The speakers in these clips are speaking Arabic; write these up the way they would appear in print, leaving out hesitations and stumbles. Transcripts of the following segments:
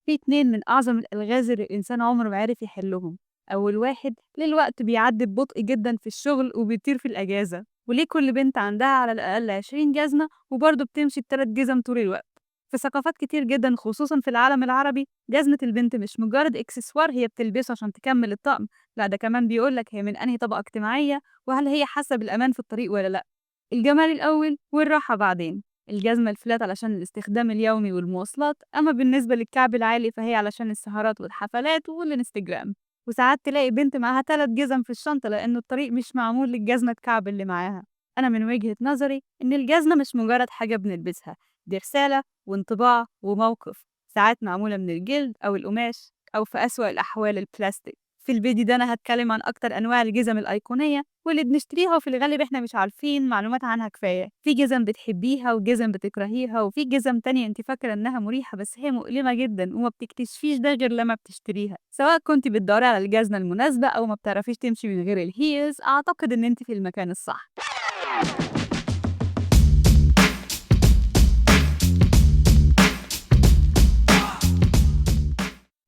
في اتنين من أعظم الألغاز اللي الإنسان عمره ما عرف يحلهم. أول واحد، ليه الوقت بيعدي ببطء جدا في الشغل وبيطير في الأجازة، وليه كل بنت عندها على الأقل 20 جزمة وبرضه بتمشي ب3 جزم طول الوقت. في ثقافات كتير جدا خصوصا في العالم العربي، جزمة البنت مش مجرد إكسسوار هي بتلبسه عشان تكمل الطقم، لا ده كمان بيقولك هي من أنهي طبقة اجتماعية وهل هي حاسة بالأمان في الطريق ولا لأ. الجمال الأول والراحة بعدين. الجزمة الفلات علشان الاستخدام اليومي والمواصلات، أما بالنسبة للكعب العالي فهي علشان السهرات والحفلات والإنستجرام. وساعات تلاقي بنت معاها 3 جزم في الشنطة لأنه الطريق مش معمول للجزمة الكعب اللي معاها. أنا من وجهة نظري إن الجزمة مش مجرد حاجة بنلبسها، دي رسالة وانطباع وموقف، ساعات معمولة من الجلد أو القماش أو في أسوأ الأحوال البلاستيك. في الفيديو ده أنا هتكلم عن أكتر أنواع الجزم الأيقونية واللي بنشتريها وفي الغالب إحنا مش عارفين معلومات عنها كفاية. في جزم بتحبيها وجزم بتكرهيها، وفي جزم تانية أنت فاكرة إنها مريحة بس هي مؤلمة جدا وما بتكتشفيش ده غير لما بتشتريها. سواء كنت بتدوري على الجزمة المناسبة أو ما بتعرفيش تمشي من غير الهيلز، أعتقد إن أنت في المكان الصح.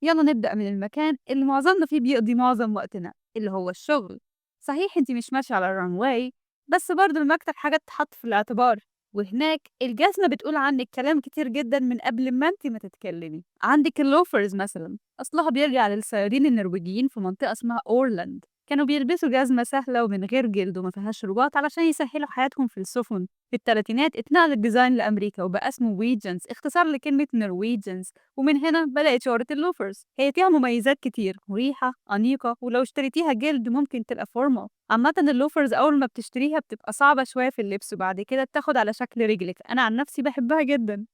يلا نبدأ من المكان اللي معظمنا فيه بيقضي معظم وقتنا، اللي هو الشغل. صحيح انت مش ماشية على الرانواي، بس برضه المكتب حاجات تحط في الاعتبار، وهناك الجزمة بتقول عنك كلام كتير جدا من قبل ما انت ما تتكلمي. عندك اللوفرز مثلا، أصلها بيرجع للصيادين النرويجيين في منطقة اسمها أورلاند. كانوا بيلبسوا جزمة سهلة ومن غير جلد وما فيهاش رباط علشان يسهلوا حياتهم في السفن. في الثلاثينات اتنقل الديزاين لأمريكا وبقى اسمه ويجنز، اختصار لكلمة نرويجنز، ومن هنا بدأت شهرة اللوفرز. هي فيها مميزات كتير، مريحة أنيقة، ولو اشتريتيها جلد ممكن تبقى فورمال. عامة اللوفرز أول ما بتشتريها بتبقى صعبة شوية في اللبس وبعد كده بتاخد على شكل رجلك. أنا عن نفسي بحبها جدا.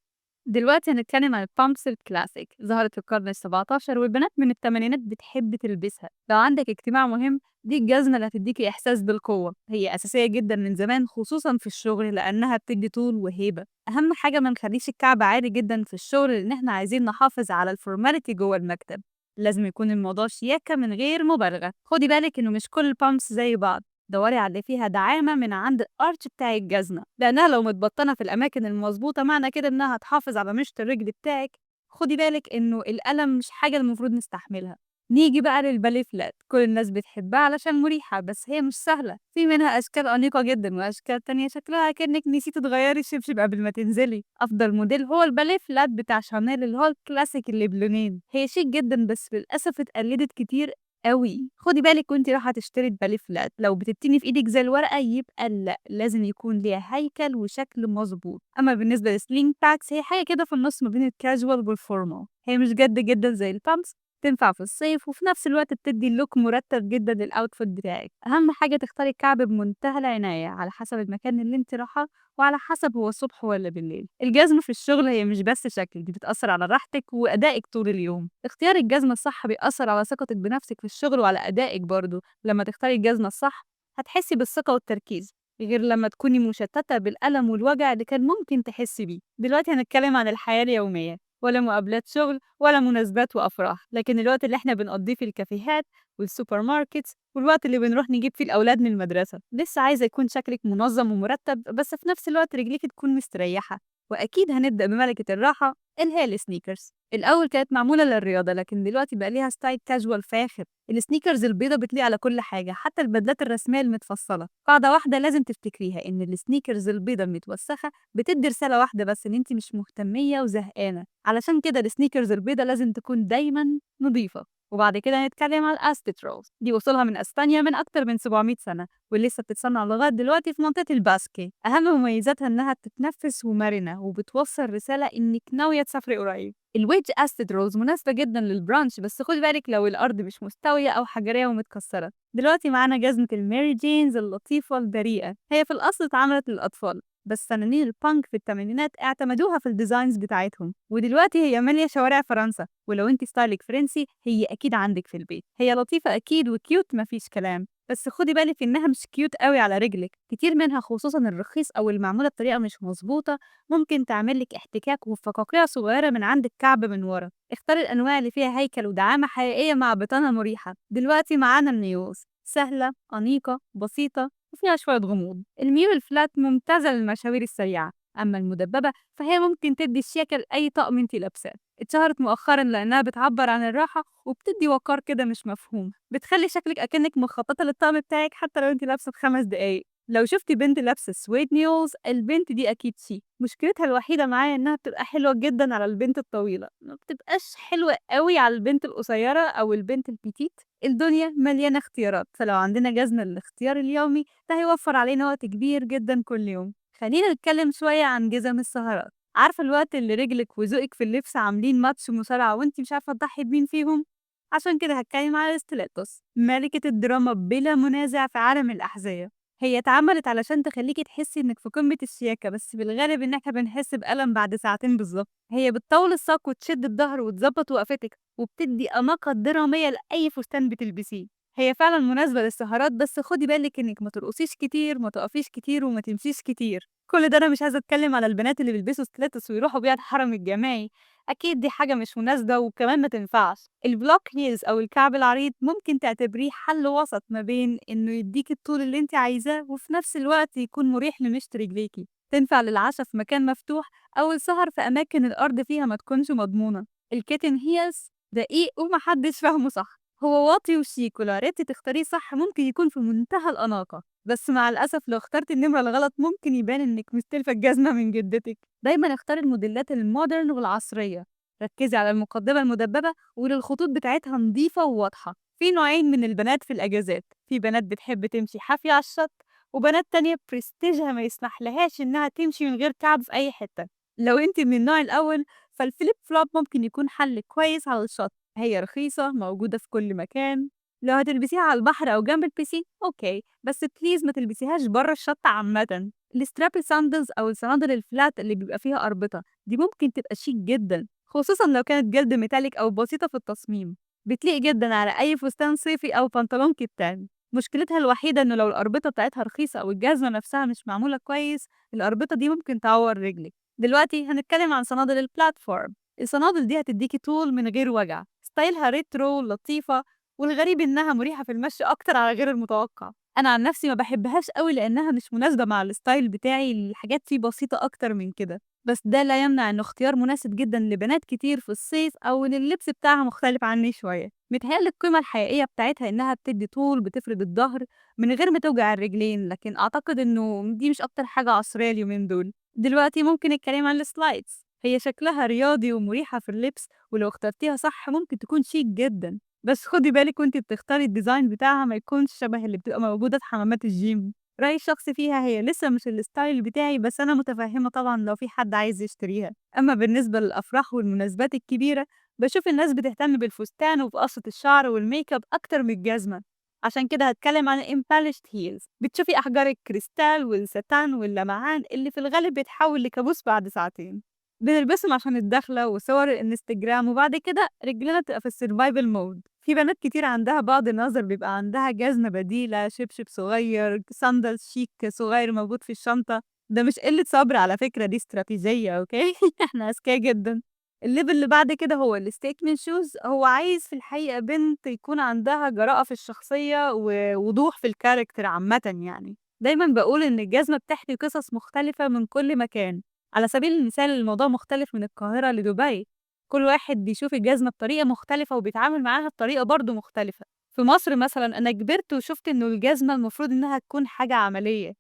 دلوقتي هنتكلم عن البامبس الكلاسيك، ظهرت في القرن ال17 والبنات من الثمانينات بتحب تلبسها. لو عندك اجتماع مهم، دي الجزمة اللي هتديكي إحساس بالقوة. هي أساسية جدا من زمان خصوصا في الشغل لأنها بتدي طول وهيبة. أهم حاجة ما نخليش الكعب عالي جدا في الشغل لأن احنا عايزين نحافظ على الفورماليتي جوه المكتب. لازم يكون الموضوع شياكة من غير مبالغة. خدي بالك إنه مش كل البامبس زي بعض، دوري على اللي فيها دعامة من عند الأرش بتاع الجزمة لأنها لو متبطنة في الأماكن المظبوطة معنى كده إنها هتحافظ على مشط الرجل بتاعك. خدي بالك إنه الألم مش حاجة المفروض نستحملها. نيجي بقى للباليه فلات، كل الناس بتحبها علشان مريحة بس هي مش سهلة. في منها أشكال أنيقة جدا وأشكال تانية شكلها كأنك نسيتي تغيري الشبشب قبل ما تنزلي. أفضل موديل هو الباليه فلات بتاع شانيل اللي هو الكلاسيك اللي بلونين. هي شيك جدا بس للأسف اتقلدت كتير أوي. خدي بالِك وأنتِ رايحة تشتري الباليه فلات، لو بتتني في إيدِك زي الورقة يبقى لأ، لازم يكون ليها هيكل وشكل مضبوط. أمّا بالنسبة للsling packs هي حاجة كده في النُص ما بين الcasual والformal. هي مش جَد جدًا زي الpumps، تنفع في الصيف وفي نفس الوقت بتدّي look مرتب جدًا للoutfit بتاعِك. أهم حاجة تختاري الكعب بمنتهى العناية على حسب المكان اللي أنتِ رايحاه وعلى حسب هو الصبح والّا بالليل. الجزمة في الشغل هي مش بس شكل، دي بتأثّر على راحتِك وأدائِك طول اليوم. اختيار الجزمة الصح بيأثّر على ثقتِك بنفسِك في الشغل وعلى أدائِك برضه. لمّا تختاري الجزمة الصح هتحسّي بالثقة والتركيز، غير لمّا تكوني مشتتة بالألم والوجع اللي كان ممكن تحسّي بيه. دلوقتي هنتكلم عن الحياة اليومية، ولا مقابلات شغل ولا مناسبات وأفراح، لكن الوقت اللي إحنا بنقضّيه في الكافيهات والسوبر ماركتس والوقت اللي بنروح نجيب فيه الأولاد من المدرسة. لسه عايزة يكون شكلِك منظم ومرتب بس في نفس الوقت رجليكِ تكون مستريحة. وأكيد هنبدأ بملكة الراحة اللي هي السنيكرز. الأول كانت معمولة للرياضة لكن دلوقتي بقى ليها ستايل كاجوال فاخر. السنيكرز البيضة بتليق على كل حاجة حتى البدلات الرسمية المتفصلة. قاعدة واحدة لازم تفتكريها إن السنيكرز البيضة المتوسخة بتدي رسالة واحدة بس، إن انت مش مهتمية وزهقانة. علشان كده السنيكرز البيضة لازم تكون دايما نظيفة. وبعد كده هنتكلم على الأستيتروز، دي وصولها من أسبانيا من أكتر من 700 سنة ولسه بتتصنع لغاية دلوقتي في منطقة الباسكي. أهم مميزاتها إنها بتتنفس ومرنة وبتوصل رسالة إنك ناوية تسافري قريب. الويدج أستد رولز مناسبة جدا للبرانش بس خدي بالك لو الأرض مش مستوية أو حجرية ومتكسرة. دلوقتي معانا جزمة الميري جينز اللطيفة البريئة، هي في الأصل اتعملت للأطفال بس فنانين البانك في الثمانينات اعتمدوها في الديزاينز بتاعتهم ودلوقتي هي مالية شوارع فرنسا. ولو انت ستايلك فرنسي هي أكيد عندك في البيت. هي لطيفة أكيد وكيوت مفيش كلام، بس خدي بالك إنها مش كيوت قوي على رجلك. كتير منها خصوصا الرخيص أو المعمولة بطريقة مش مظبوطة ممكن تعمل لك احتكاك وفقاقيع صغيرة من عند الكعب من ورا. اختاري الأنواع اللي فيها هيكل ودعامة حقيقية مع بطانة مريحة. دلوقتي معانا النيوز، سهلة أنيقة بسيطة وفيها شوية غموض. الميول الفلات ممتازة للمشاوير السريعة، أما المدببة فهي ممكن تدي الشياكة لأي طقم انتي لابساه. اتشهرت مؤخرا لأنها بتعبر عن الراحة وبتدي وقار كده مش مفهوم، بتخلي شكلك أكنك مخططة للطقم بتاعك حتى لو انتي لابسة ب5 دقايق. لو شفتي بنت لابسة سويد نيوز، البنت دي أكيد شيك. مشكلتها الوحيدة معايا إنها بتبقى حلوة جدا على البنت الطويلة، ما بتبقاش حلوة قوي على البنت القصيرة أو البنت البيتيت. الدنيا مليانة اختيارات، فلو عندنا جزمة للاختيار اليومي ده هيوفر علينا وقت كبير جدا كل يوم. خلينا نتكلم شوية عن جزم السهرات. عارفة الوقت اللي رجلك وذوقك في اللبس عاملين ماتش مصارعة وانتي مش عارفة تضحي بمين فيهم؟ عشان كده هتكلم على الستيلاتوس، ملكة الدراما بلا منازع في عالم الأحذية. هي اتعملت علشان تخليكي تحسي انك في قمة الشياكة، بس بالغالب ان احنا بنحس بألم بعد ساعتين بالظبط. هي بتطول الساق وتشد الظهر وتظبط وقفتك وبتدي أناقة درامية لأي فستان بتلبسيه. هي فعلا مناسبة للسهرات، بس خدي بالك انك ما ترقصيش كتير، ما تقفيش كتير، وما تمشيش كتير. كل ده انا مش عايزة اتكلم على البنات اللي بيلبسوا ستيلاتوس ويروحوا بيها الحرم الجامعي. اكيد دي حاجة مش مناسبة وكمان ما تنفعش. البلوك هيلز او الكعب العريض ممكن تعتبريه حل وسط ما بين انه يديك الطول اللي انت عايزاه وفي نفس الوقت يكون مريح لمشط رجليكي. تنفع للعشاء في مكان مفتوح او السهر في اماكن الارض فيها ما تكونش مضمونة. الكيتن هيلز دقيق ومحدش فاهمه صح. هو واطي وشيك، ولو عرفتي تختاريه صح ممكن يكون في منتهى الأناقة، بس مع الأسف لو اخترتي النمرة الغلط ممكن يبان إنك مستلفة الجزمة من جدتك. دايما اختاري الموديلات المودرن والعصرية، ركزي على المقدمة المدببة وللخطوط بتاعتها نظيفة وواضحة. في نوعين من البنات في الأجازات، في بنات بتحب تمشي حافية على الشط، وبنات تانية برستيجها ما يسمح لهاش إنها تمشي من غير كعب في أي حتة. لو انت من النوع الأول فالفليب فلوب ممكن يكون حل كويس على الشط، هي رخيصة موجودة في كل مكان. لو هتلبسيها على البحر أو جنب البسين أوكي، بس بليز ما تلبسيهاش بره الشط عامة. السترابي ساندلز أو الصنادل الفلات اللي بيبقى فيها أربطة دي ممكن تبقى شيك جدا، خصوصا لو كانت جلد ميتاليك أو بسيطة في التصميم. بتليق جدا على أي فستان صيفي أو بنطلون كتان. مشكلتها الوحيدة إنه لو الأربطة بتاعتها رخيصة أو الجزمة نفسها مش معمولة كويس، الأربطة دي ممكن تعور رجلك. دلوقتي هنتكلم عن صنادل البلاتفورم. الصنادل دي هتديكي طول من غير وجع، ستايلها ريترو لطيفة، والغريب إنها مريحة في المشي أكتر على غير المتوقع. أنا عن نفسي ما بحبهاش قوي لأنها مش مناسبة مع الستايل بتاعي، الحاجات فيه بسيطة أكتر من كده، بس ده لا يمنع إنه اختيار مناسب جدا لبنات كتير في الصيف أو إن اللبس بتاعها مختلف عني شوية. متهيألي القيمة الحقيقية بتاعتها إنها بتدي طول بتفرد الظهر من غير ما توجع الرجلين، لكن أعتقد إنه دي مش أكتر حاجة عصرية اليومين دول. دلوقتي ممكن الكلام عن السلايدز. هي شكلها رياضي ومريحة في اللبس، ولو اخترتيها صح ممكن تكون شيك جدا، بس خدي بالك وانت بتختاري الديزاين بتاعها ما يكونش شبه اللي بتبقى موجودة في حمامات الجيم. رأيي الشخصي فيها هي لسه مش الستايل بتاعي، بس أنا متفهمة طبعا لو في حد عايز يشتريها. أما بالنسبة للأفراح والمناسبات الكبيرة بشوف الناس بتهتم بالفستان وبقصة الشعر والميك اب أكتر من الجزمة. عشان كده هتكلم عن الامبالشت هيلز. بتشوفي أحجار الكريستال والستان واللمعان اللي في الغالب بيتحول لكابوس بعد ساعتين. بنلبسهم عشان الدخلة وصور الانستجرام، وبعد كده رجلنا تبقى في السرفايفل مود. في بنات كتير عندها بعض النظر بيبقى عندها جزمة بديلة، شبشب صغير، ساندل شيك صغير موجود في الشنطة. ده مش قلة صبر على فكرة، دي استراتيجية أوكي احنا أذكياء جدا. الليفل اللي بعد كده هو الstatement shoes. هو عايز في الحقيقة بنت يكون عندها جراءة في الشخصية ووضوح في الكاركتر عامةً يعني. دايمًا باقول إن الجزمة بتحكي قصص مختلفة من كل مكان. على سبيل المثال الموضوع مختلف من القاهرة لدبي. كل واحد بيشوف الجزمة بطريقة مختلفة وبيتعامل معاها بطريقة برضه مختلفة. في مصر مثلًا أنا كبرت وشُفت إنه الجزمة المفروض إنها تكون حاجة عملية.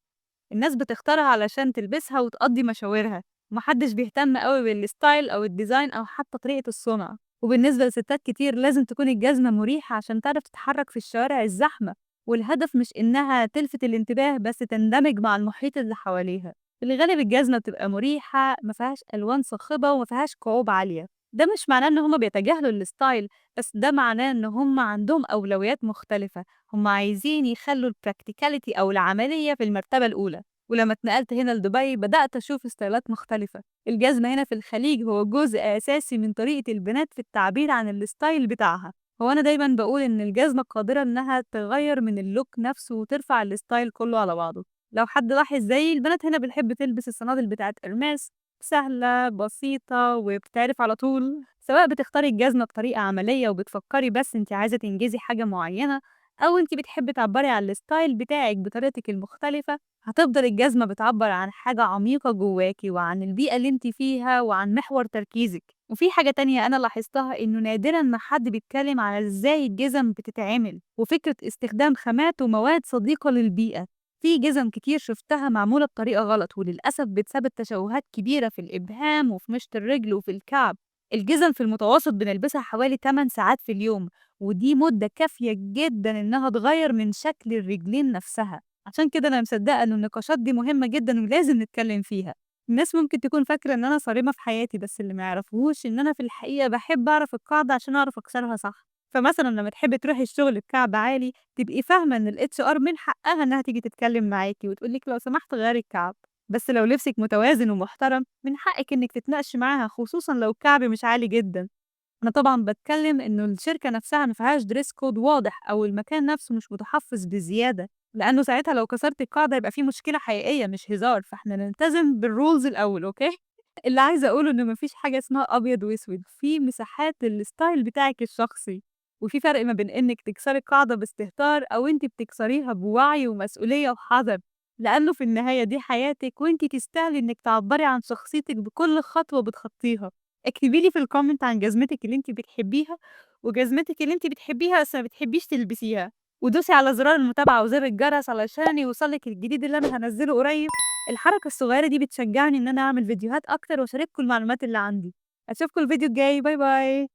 الناس بتختارها علشان تلبسها وتقضي مشاورها، ومحدش بيهتم قوي بالستايل أو الديزاين أو حتى طريقة الصنع. وبالنسبة لستات كتير لازم تكون الجزمة مريحة عشان تعرف تتحرك في الشوارع الزحمة، والهدف مش إنها تلفت الانتباه بس تندمج مع المحيط اللي حواليها. في الغالب الجزمة بتبقى مريحة، مفيهاش ألوان صاخبة ومفيهاش كعوب عالية. ده مش معناه إن هما بيتجاهلوا الستايل، بس ده معناه إن هما عندهم أولويات مختلفة. هما عايزين يخلوا البراكتيكاليتي أو العملية في المرتبة الأولى. ولما اتنقلت هنا لدبي بدأت أشوف ستايلات مختلفة. الجزمة هنا في الخليج هو جزء أساسي من طريقة البنات في التعبير عن الستايل بتاعها. هو أنا دايما بقول إن الجزمة قادرة إنها تغير من اللوك نفسه وترفع الستايل كله على بعضه. لو حد لاحظ زي البنات هنا بتحب تلبس الصنادل بتاعت إرماس، سهلة بسيطة وبتعرف على طول. سواء بتختاري الجزمة بطريقة عملية وبتفكري بس انت عايزة تنجزي حاجة معينة، أو أنتِ بتحبي تعبّري عن الstyle بتاعِك بطريقتِك المختلفة، هتفضل الجزمة بتعبّر عن حاجة عميقة جواكِ وعن البيئة اللي أنتِ فيها وعن محور تركيزِك. وفي حاجة تانية أنا لاحظتها إنه نادرًا ما حد بيتكلم على إزاي الجزم بتتعمل، وفكرة استخدام خامات ومواد صديقة للبيئة. في جزم كتير شُفتها معمولة بطريقة غلط، وللأسف بتسبب تشوهات كبيرة في الإبهام وفي مشط الرجل وفي الكعب. الجزم في المتوسط بنلبسها حوالي 8 ساعات في اليوم، ودي مدة كافية جدًا إنها تغيّر من شكل الرجلين نفسها. عشان كده أنا مصدقة إن النقاشات دي مهمة جدًا ولازم نتكلم فيها. الناس ممكن تكون فاكرة إن أنا صارمة في حياتي، بس اللي ما يعرفوش إن أنا في الحقيقة باحب أعرف القاعدة عشان أعرف أكسرها صح. فمثلًا لمّا تحبي تروحي الشغل بكعب عالي، تبقي فاهمة إن الHR من حقها إنها تيجي تتكلم معاكِ وتقول لِك لو سمحتِ غيّري الكعب. بس لو لبسِك متوازن ومحترم، من حقِك إنِّك تتناقشي معاها، خصوصًا لو الكعب مش عالي جدًا. أنا طبعًا باتكلم إنه الشركة نفسها ما فيهاش dress code واضح أو المكان نفسه مش متحفّظ بزيادة، لإنه ساعتها لو كسرتِ القاعدة يبقى في مشكلة حقيقية مش هزار، فإحنا نلتزم بالrules الأول، أوكي؟ اللي عايزة أقوله إنه ما فيش حاجة اسمها أبيض وأسود، في مساحات للstyle بتاعِك الشخصي، وفي فرق ما بين إنِّك تكسري القاعدة باستهتار أو أنتِ بتكسريها بوعي ومسؤولية وحذر، لإنه في النهاية دي حياتِك وأنتِ تستاهلي إنِّك تعبّري عن شخصيتِك بكل خطوة بتخطيها. اكتبي لي في الcomment عن جزمتِك اللي أنتِ بتحبيها، وجزمتِك اللي أنتِ بتحبيها بس ما بتحبيش تلبسيها، ودوسي على زرار المتابعة وزر الجرس علشان يوصلِك الجديد اللي أنا هانزّله قريب. الحركة الصغيرة دي بتشجعني إن أنا أعمل فيديوهات أكتر وأشارككم المعلومات اللي عندي. أشوفكم الفيديو الجاي، باي باي.